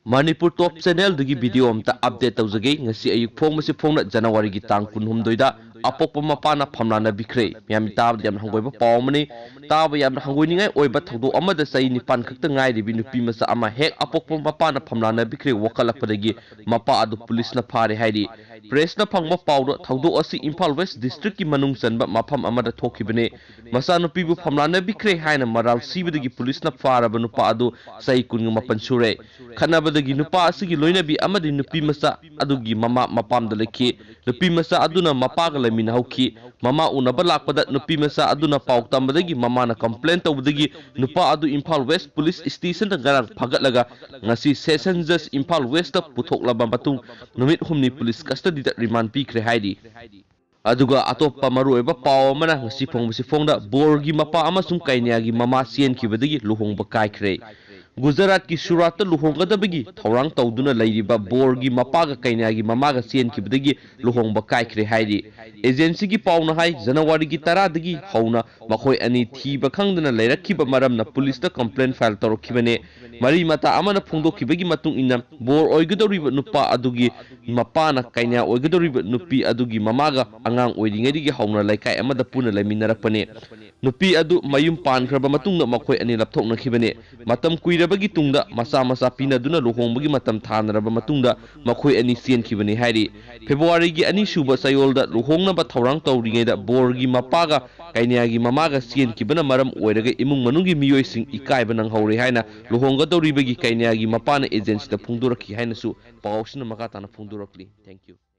Manipur Top Channel dagi video amta update tawjage ngasi ayuk phongmasi phongna January gi tang 18 da apokpa mapana phamlana bikre yam tab yam hangoiba pawmani taba yam hangoiningai oiba thawdo amada sai nipan khakta ngai ribi nupi masa ama hek apokpa mapana phamlana bikre wakalakpadagi mapa adu police na phare hairi press na phangma pawdo thawdo asi Imphal West district ki manung chanba mafam amada thokibane masa nupi bu phamlana bikre haina maral sibadagi police na pharaba nupa adu sai kun mapan sure khanabadagi nupa asigi loinabi amadi nupi masa adugi mama mapamda lekhi nupi masa aduna mapaga lemina hauki mama unaba lakpada nupi masa aduna pautambadagi mama na complaint tawdagi nupa adu Imphal West police station da garar phagatlaga ngasi session judge Imphal West da puthoklaba matung numit humni police custody da remand pikre haidi aduga atoppa marueba paw mana ngasi phongsi phongda borgi mapa amasung kainiagi mama sien kibadagi luhongba kaikre Gujarat ki Surat luhonggadabagi thorang tawduna lairiba borgi mapaga kainiagi mamaga sien kibadagi luhongba kaikre haidi agency gi pawna hai January gi 10 dagi hauna makhoi ani thiba khangdana leirakhiba maramna police da complaint file torokibane mari mata amana phongdokibagi matung inna bor oigadoriba nupa adugi mapana kainya oigadoriba nupi adugi mamaga angang oiringedigi hauna laikai amada puna leminarakpane nupi adu mayum pankraba matungna makhoi ani lapthokna khibane matam kuirabagi tungda masa pinaduna luhongbagi matam thanaraba matungda makhoi ani sien khibane hairi February gi ani suba sayolda luhongna ba thorang tawringeda borgi mapaga kainiagi mamaga sien kibana maram oiraga imung manungi miyoi sing ikaiba nang hore haina luhongga dawribagi kainiagi mapana agency da phungdurakhi haina su pawsina makatana phungdurakli thank you